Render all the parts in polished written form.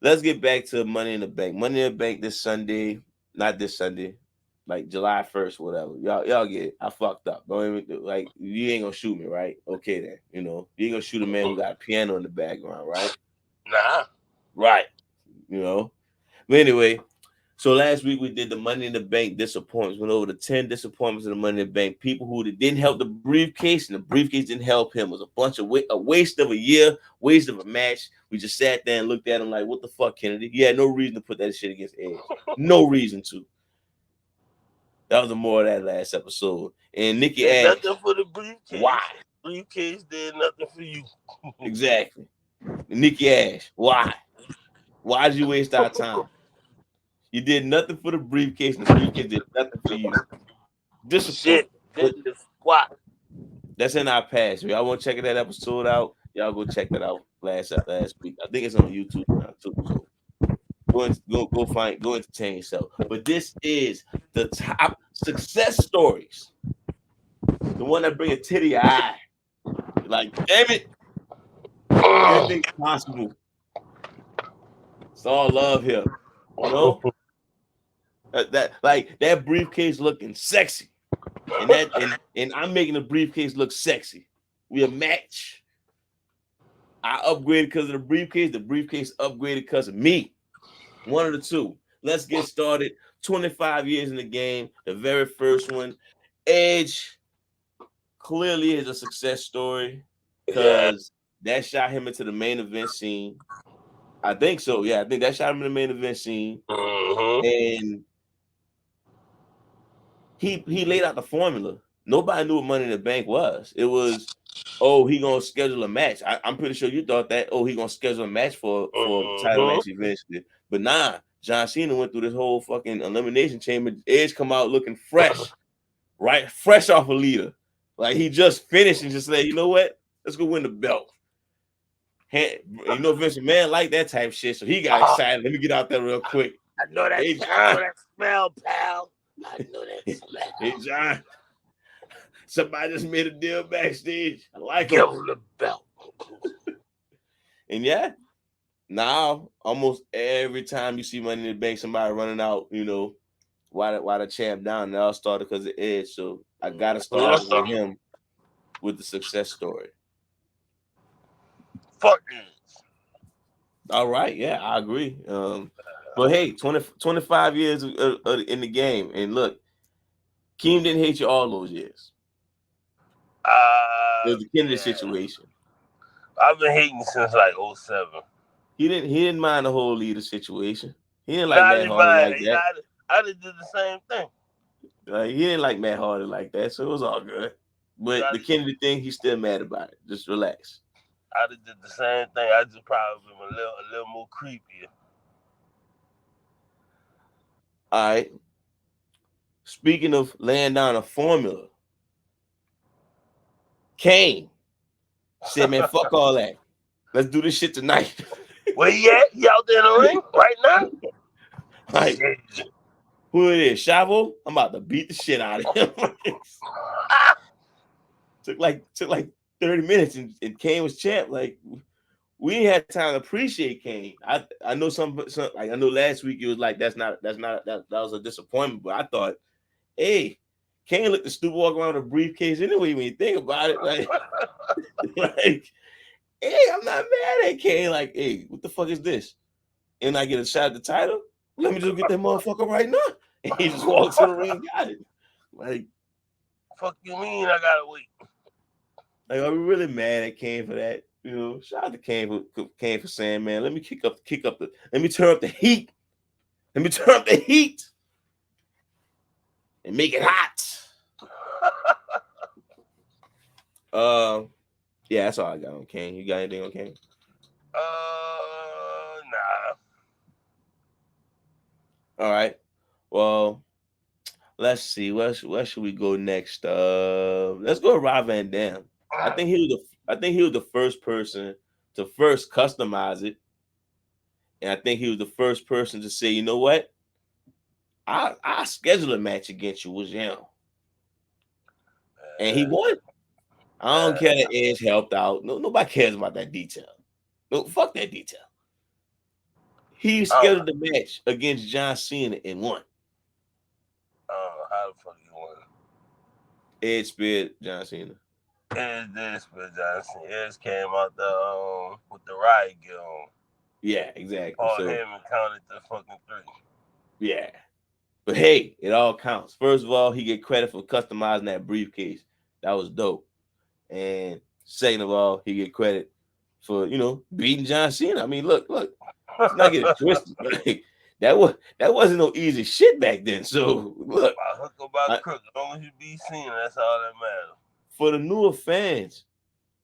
let's get back to Money in the Bank. Money in the Bank this Sunday, not this Sunday, like July 1st, whatever. Y'all get it. I fucked up. Don't even like you ain't gonna shoot me, right? Okay then. You ain't gonna shoot a man who got a piano in the background, right? Nah. Right. But anyway, so last week we did the Money in the Bank disappointments. Went over the 10 disappointments in the Money in the Bank. People who didn't help the briefcase, and the briefcase didn't help him. It was a bunch of a waste of a year, waste of a match. We just sat there and looked at him like, what the fuck, Kennedy? You had no reason to put that shit against Edge. No reason to. That was the more of that last episode. And Nikki asked, nothing for the briefcase. Why? Briefcase did nothing for you. Exactly. And Nikki asked, Why? Why did you waste our time? You did nothing for the briefcase, and the briefcase did nothing for you. Disappointing. Shit, did the squat. That's in our past. Y'all want to check that episode out? Y'all go check that out last week. I think it's on YouTube now too. So go entertain yourself. But this is the top success stories. The one that bring a titty eye. Like, damn it. Anything's possible. It's all love here. That briefcase looking sexy. And I'm making the briefcase look sexy. We a match. I upgraded because of the briefcase. The briefcase upgraded because of me. One of the two. Let's get started. 25 years in the game. The very first one. Edge clearly is a success story because that shot him into the main event scene. I think so. Yeah, I think that shot him in the main event scene. And he laid out the formula. Nobody knew what Money in the Bank was. It was, he gonna schedule a match. I'm pretty sure you thought that. He gonna schedule a match for a title match eventually. But nah, John Cena went through this whole fucking elimination chamber. Edge come out looking fresh, right? Fresh off a leader. Like he just finished and just said, you know what? Let's go win the belt. Vince McMahon like that type of shit, so he got excited. Let me get out there real quick. I know that smell, pal. I know that smell. Hey, John. Somebody just made a deal backstage. I like Give him the belt. And yeah, now almost every time you see Money in the Bank, somebody running out, why the champ down, it all started because of Edge. So I gotta start with him with the success story. Fuck Edge. All right, yeah, I agree. But hey, 25 years in the game, and look, Keem didn't hate you all those years. It was the Kennedy situation. I've been hating since like 07. He didn't mind the whole leader situation. He didn't like Matt Hardy like that. I did the same thing. He didn't like Matt Hardy like that, so it was all good. But the Kennedy thing, he's still mad about it. Just relax. I did the same thing. I just probably been a little more creepier. All right. Speaking of laying down a formula, Kane said, man, fuck all that. Let's do this shit tonight. Where he at? He out there in the ring right now? Like, who it is? Chavo? I'm about to beat the shit out of him. took like 30 minutes and Kane was champ. Like, we ain't had time to appreciate Kane. I know some like I know last week it was like that was a disappointment, but I thought, hey, Kane looked the stupid walk around with a briefcase anyway when you think about it. Like, hey, I'm not mad at Kane. Like, hey, what the fuck is this? And I get a shot at the title? Let me just get that motherfucker right now. And he just walked to the ring and got it. Like, fuck you mean I gotta wait? Like, are we really mad at Kane for that? Shout out to Kane for saying, man, let me let me turn up the heat. Let me turn up the heat and make it hot. Yeah, that's all I got on Kane. You got anything on Kane? Nah. All right. Well, let's see. Where should we go next? Let's go to Rob Van Dam. I think he was the first person to first customize it, and I think he was the first person to say, you know what? I schedule a match against you with him, and he won. I don't care that Edge helped out. No, nobody cares about that detail. No, fuck that detail. He I don't, scheduled the match against John Cena and won. I don't know how the fuck you won. Edge speared John Cena. Edge did spit Johnson. Edge came out the with the riot gear on. Yeah, exactly. Paul So Heyman counted the fucking three. yeah. But hey, it all counts. First of all, he get credit for customizing that briefcase. That was dope. And second of all, he get credit for beating John Cena. I mean, look, let's not get it twisted. Like, that wasn't no easy shit back then. So look, By hook or by I, crook, as long as you be seen, that's all that matters. for the newer fans,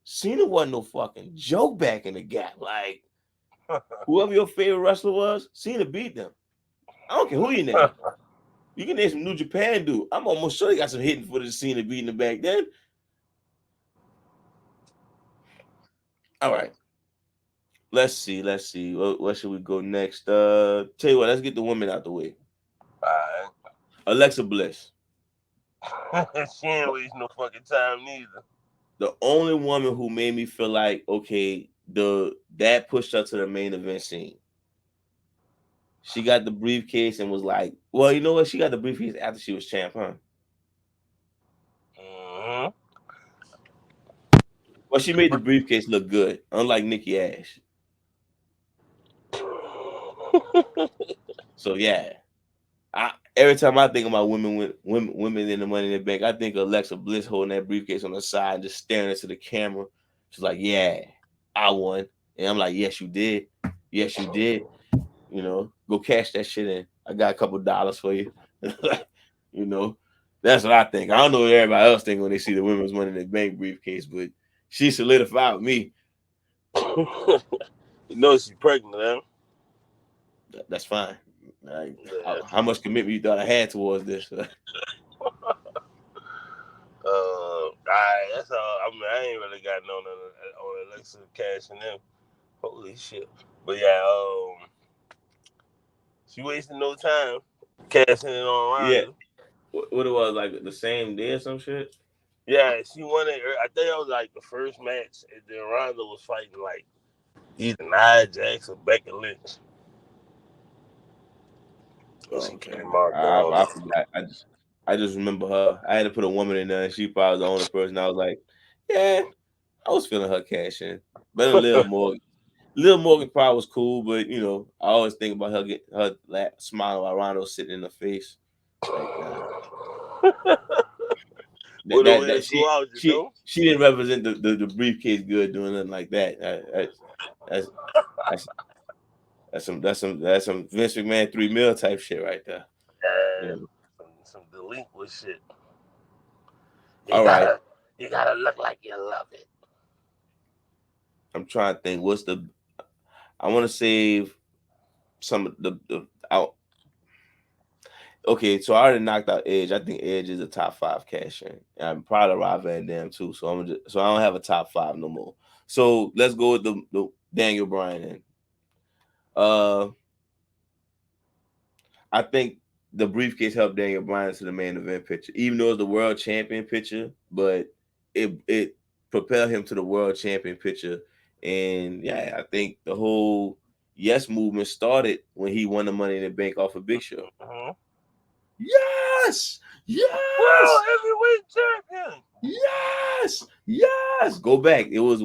Cena wasn't no fucking joke back in the gap. Like whoever your favorite wrestler was, Cena beat them. I don't care who you name. You can name some New Japan dude. I'm almost sure they got some hidden footage of Cena beating him back then. All right. Let's see. What should we go next? Tell you what, let's get the women out the way. Alright. Alexa Bliss. She ain't waste no fucking time neither. The only woman who made me feel like, okay, that pushed her to the main event scene. She got the briefcase and was like, well, you know what? She got the briefcase after she was champ, huh? Mm-hmm. Well, she made the briefcase look good, unlike Nikki Ash. So yeah, every time I think about women in the Money in the Bank, I think of Alexa Bliss holding that briefcase on the side, and just staring into the camera. She's like, "Yeah, I won," and I'm like, "Yes, you did. Yes, you did. Go cash that shit in. I got a couple dollars for you." you know, that's what I think. I don't know what everybody else think when they see the women's Money in the Bank briefcase, but she solidified with me. You know she's pregnant, huh? That's fine. Like, Yeah. how much commitment you thought I had towards this? Alright, that's all. I mean, I ain't really got no on Alexa cash and them. Holy shit. But yeah, she wasting no time cashing it on Yeah. Ronda. What it was, like the same day or some shit? Yeah, she won it. I think that was like the first match, and then Ronda was fighting like either Nia Jax or Becky Lynch. Oh, She okay. came out I forgot. I just remember her. I had to put a woman in there, and she probably was the only person. I was like, yeah, I was feeling her cash in. But Lil Morgan probably was cool, but I always think about her get her smile while Rondo sitting in the face. Like, nah. That What a that, way to that go out, you know? she didn't represent the briefcase good doing nothing like that. That's that's that's some Vince McMahon 3 mil type shit right there. You And know. some delinquent shit. You All right. gotta you gotta look like you love it. I'm trying to think. I want to save some of the out. Okay, so I already knocked out Edge. I think Edge is a top 5 cash in. And I'm proud of Rob Van Dam too. So I don't have a top 5 no more. So let's go with the Daniel Bryan in. Uh, I think the briefcase helped Daniel Bryan to the main event picture, even though it's the world champion picture, but it propelled him to the world champion picture. And yeah, I think the whole yes movement started when he won the Money in the Bank off of Big Show. Mm-hmm. Yes, World yes, heavyweight champion. yes. Go back. It was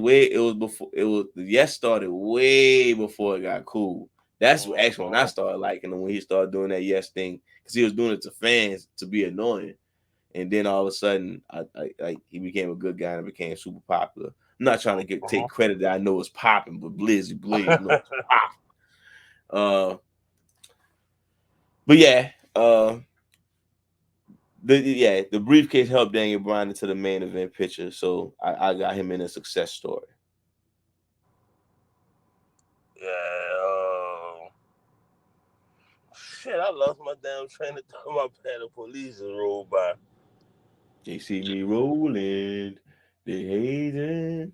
before. It was the yes started way before it got cool. That's actually when I started liking him, when he started doing that yes thing, because he was doing it to fans to be annoying, and then all of a sudden, he became a good guy and became super popular. I'm not trying to take credit that I know it's popping, but Blaze knows it's popping. But yeah, the briefcase helped Daniel Bryan into the main event picture, so I got him in a success story. Yeah. Shit, I lost my damn train of thought. My bad. The police just rolled by. They see me rolling, they hating.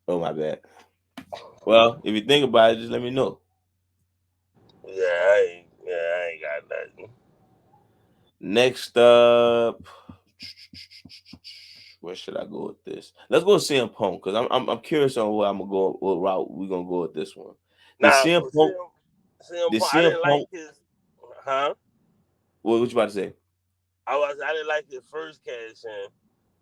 Oh my bad. Well, if you think about it, just let me know. I ain't got nothing. Next up, where should I go with this? Let's go with CM Punk, because I'm curious on where I'm gonna go, what route we're gonna go with this one. Did Nah, CM for Punk sure. CM Did Punk, I CM didn't like Punk? his, huh? What you about to say? I didn't like his first cash in,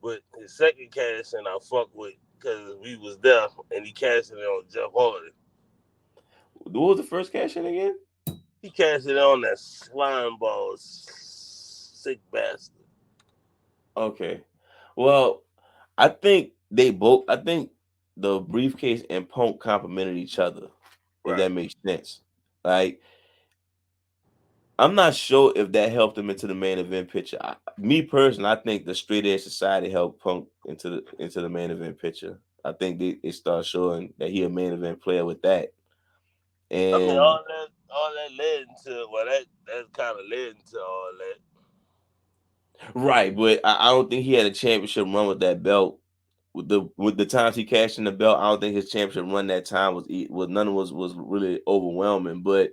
but his second cash in I fuck with because we was there and he cashed it on Jeff Hardy. What was the first cash in again? He cashed it on that slime ball, sick bastard. Okay. Well, I think they both. I think the briefcase and Punk complemented each other. If Right. that makes sense. Like, I'm not sure if that helped him into the main event picture. Me personally, I think the Straight Edge Society helped Punk into the main event picture. I think they start showing that he a main event player with that. I mean, And all that led into that kind of led into all that. right, but I don't think he had a championship run with that belt. With the times he cashed in the belt, I don't think his championship run that time was none was really overwhelming. But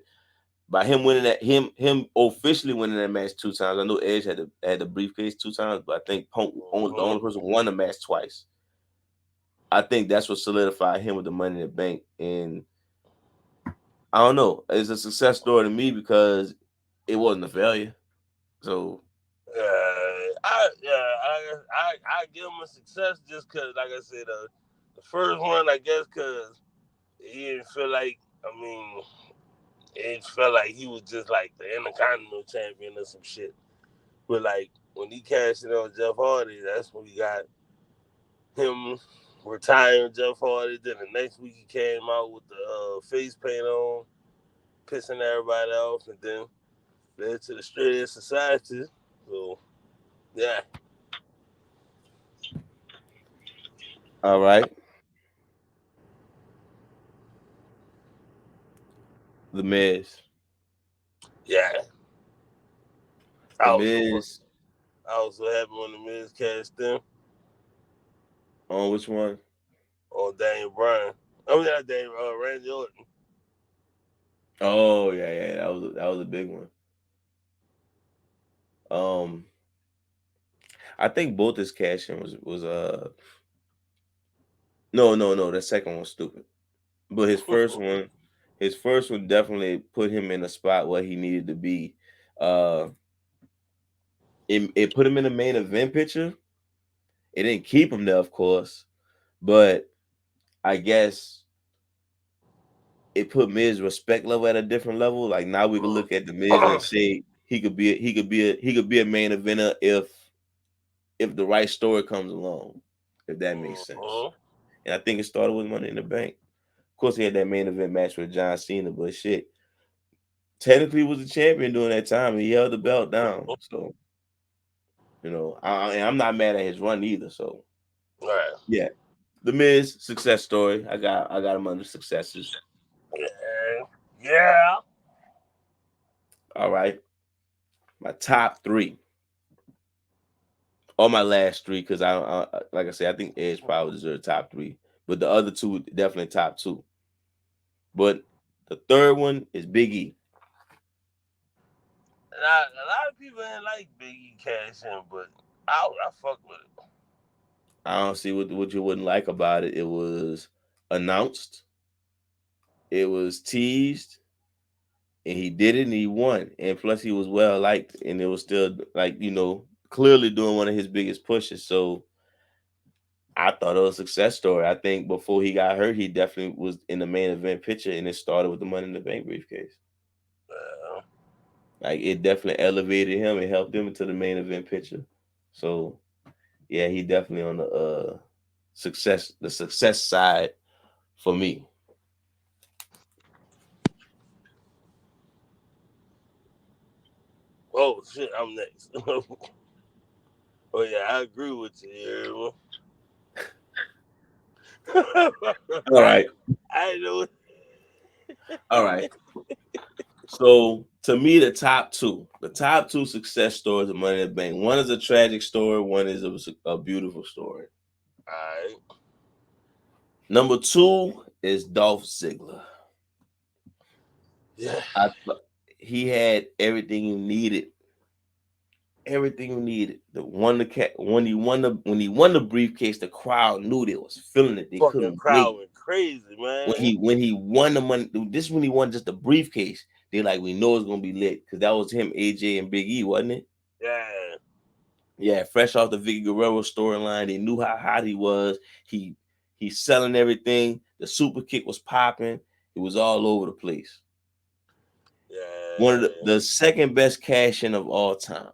by him winning him officially winning that match 2 times. I know Edge had the briefcase 2 times, but I think Punk only the Mm-hmm. only person who won the match twice. I think that's what solidified him with the Money in the Bank. And I don't know, it's a success story to me because it wasn't a failure. So I give him a success just because, like I said, the first one, I guess, because he didn't feel like, I mean, it felt like he was just like the Intercontinental Champion or some shit. But like when he cashed it on Jeff Hardy, that's when we got him retiring Jeff Hardy. Then the next week he came out with the face paint on, pissing everybody off, and then led to the Straight Edge Society. So yeah, all right, the Miz, yeah. the I was so fucking, Miz I was so happy when the Miz cashed in on which one? on Daniel Bryan. I mean not Daniel, Randy Orton. Oh yeah, that was a big one. Um, I think both his cash in was no, the second one was stupid. But his first one definitely put him in a spot where he needed to be. Uh, it put him in the main event picture. It didn't keep him there, of course, but I guess it put Miz respect level at a different level. Like now we can look at the Miz and say he could be a main eventer if the right story comes along, if that makes sense. Mhm. And I think it started with Money in the Bank. Of course, he had that main event match with John Cena, but shit, technically he was the champion during that time. And he held the belt down, so I'm not mad at his run either. So Right. yeah, the Miz success story. I got him under successes. Yeah. Yeah. All right, my top three or my last three because like I said, I think Edge probably deserves top three, but the other two definitely top two. But the third one is Big E. And a lot of people ain't like Biggie Cash in, but I fuck with it. I don't see what you wouldn't like about it. It was announced, it was teased, and he did it and he won. And plus he was well liked and it was still like, clearly doing one of his biggest pushes. So I thought it was a success story. I think before he got hurt, he definitely was in the main event picture and it started with the Money in the Bank briefcase. Uh, Like it definitely elevated him and helped him into the main event picture. So yeah, he definitely on the success side for me. oh shit, I'm next. Oh yeah, I agree with you. All right. I know. All right. So to me, the top two success stories of Money in the Bank. One is a tragic story. One is a beautiful story. Alright. Number two is Dolph Ziggler. Yeah. I he had everything you needed. Everything you needed. The one the cat when he won the briefcase, the crowd knew they was feeling it. They Fucking couldn't crowd wait. went crazy, When man. he when he won the money, this is when he won just the briefcase. They like, we know it's gonna be lit because that was him, AJ, and Big E, wasn't it? Yeah. Yeah, fresh off the Vicky Guerrero storyline, they knew how hot he was. He's selling everything. The super kick was popping. It was all over the place. Yeah. One of the second best cash in of all time.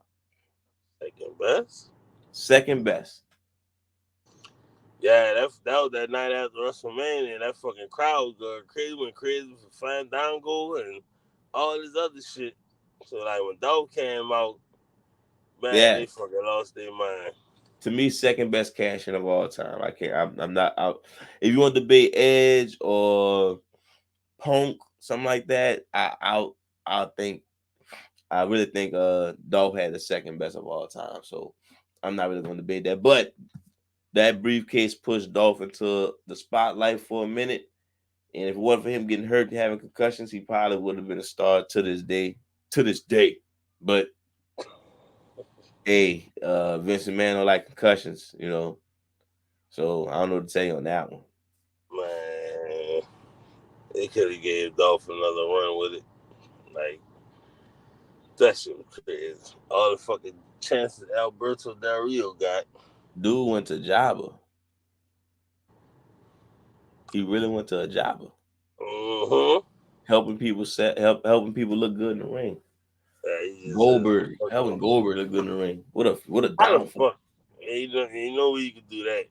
Second best. Second best. Yeah, that was that night after WrestleMania. That fucking crowd was going crazy, went crazy for Fandango and all this other shit. So like when Dolph came out, man, Yeah. they fucking lost their mind. To me, second best cash in of all time. I can't. I'm not out. If you want to debate Edge or Punk, something like that, I'll think. I really think Dolph had the second best of all time. So I'm not really going to debate that. But that briefcase pushed Dolph into the spotlight for a minute. And if it wasn't for him getting hurt and having concussions, he probably would have been a star to this day. To this day. But hey, Vince McMahon don't like concussions, you know. So I don't know what to tell you on that one. Man, they could have gave Dolph another run with it. Like that shit was crazy. All the fucking chances Alberto Del Rio got. Dude went to Jabba. He really went to a Jabba. Mm-hmm. Helping people look good in the ring. Yeah, he just Helping Goldberg look good in the ring. What a how the downfall. fuck? Ain't no way you could do that.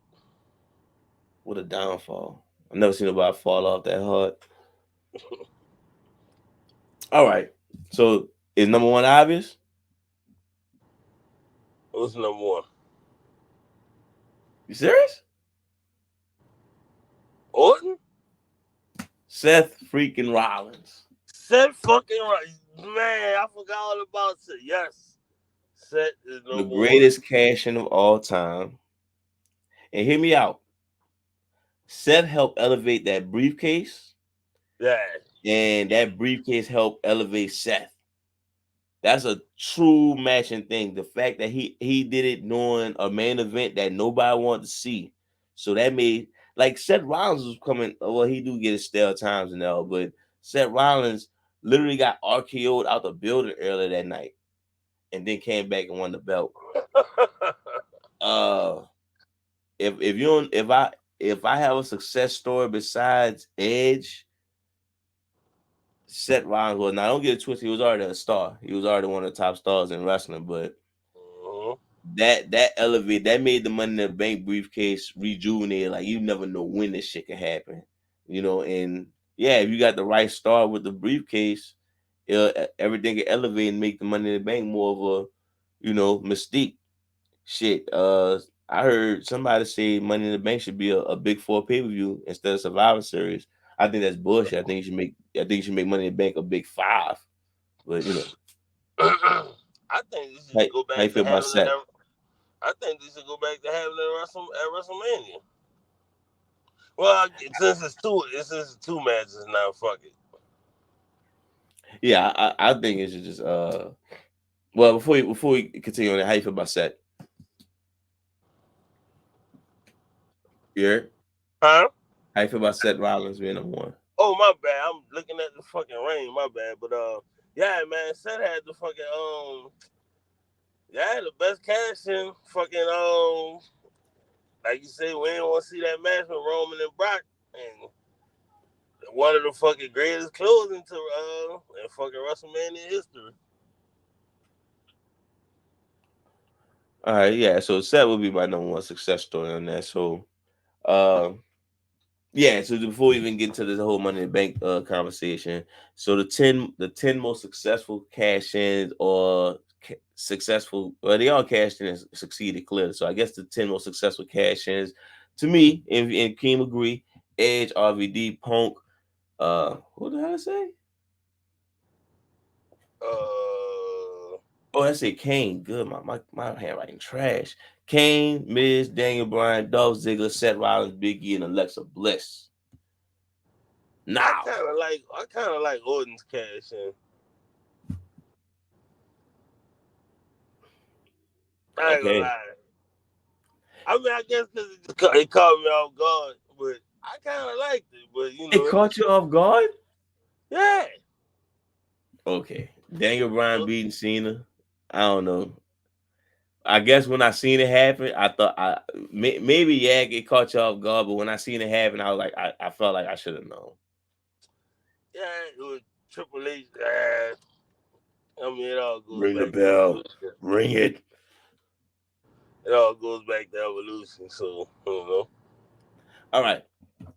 What a downfall. I've never seen nobody fall off that hard. All right. So is number one obvious? What's number one? You serious? Orton? Seth freaking Rollins. Seth fucking right. Man, I forgot all about Seth. Yes. Seth is The number greatest cash in of all time. And hear me out. Seth helped elevate that briefcase. Yeah. And that briefcase helped elevate Seth. That's a true matching thing. The fact that he did it during a main event that nobody wanted to see. So that made, like, Seth Rollins was coming. Well, he do get his stale times and all, but Seth Rollins literally got RKO'd out the building earlier that night, and then came back and won the belt. If you don't, if I have a success story besides Edge, Seth Rollins was. Now don't get it twisted. He was already a star. He was already one of the top stars in wrestling, but. That elevated, that made the Money in the Bank briefcase rejuvenated. Like, you never know when this shit can happen, you know. And yeah, if you got the right star with the briefcase, everything can elevate and make the Money in the Bank more of a, you know, mystique. Shit, I heard somebody say Money in the Bank should be a big four pay-per-view instead of Survivor Series. I think that's bullshit. I think you should make Money in the Bank a big five. But you know, I think this should go how you back to feel about having that? it. I think this should go back to having it at WrestleMania. Well, since it's two matches now, fuck it. Yeah, I think it should just well, before we continue on that, how you feel about Seth? Yeah. Huh? How you feel about Seth Rollins being number one? Oh, my bad. I'm looking at the fucking rain. My bad. But yeah, man, Seth had the fucking yeah, the best cash in. Fucking like you said, we didn't want to see that match with Roman and Brock, and one of the fucking greatest closing to in fucking WrestleMania history. All right, yeah. So Seth would be my number one success story on that. So, uh, yeah. So before we even get into this whole Money in the Bank conversation, so the 10 most successful cash ins or successful, well, they all cashed in and succeeded clearly. So I guess the 10 most successful cash ins, to me, and Keem agree, Edge, RVD, Punk. What did I say? Oh, I said Kane. Good. My handwriting trash. Kane, Miz, Daniel Bryan, Dolph Ziggler, Seth Rollins, Big E, and Alexa Bliss. Now, I kind of like Orton's cash in. I ain't gonna lie. I mean, I guess because it caught me off guard, but I kind of liked it. But you know, it caught you off guard. Yeah. Okay, Daniel Bryan beating Cena. I don't know. I guess when I seen it happen, I thought maybe it caught you off guard, but when I seen it happen, I was like, I felt like I should have known. Yeah, it was Triple H. I mean, it all goes Ring the back to bell. evolution. Ring it. It all goes back to evolution. So, you know. All right.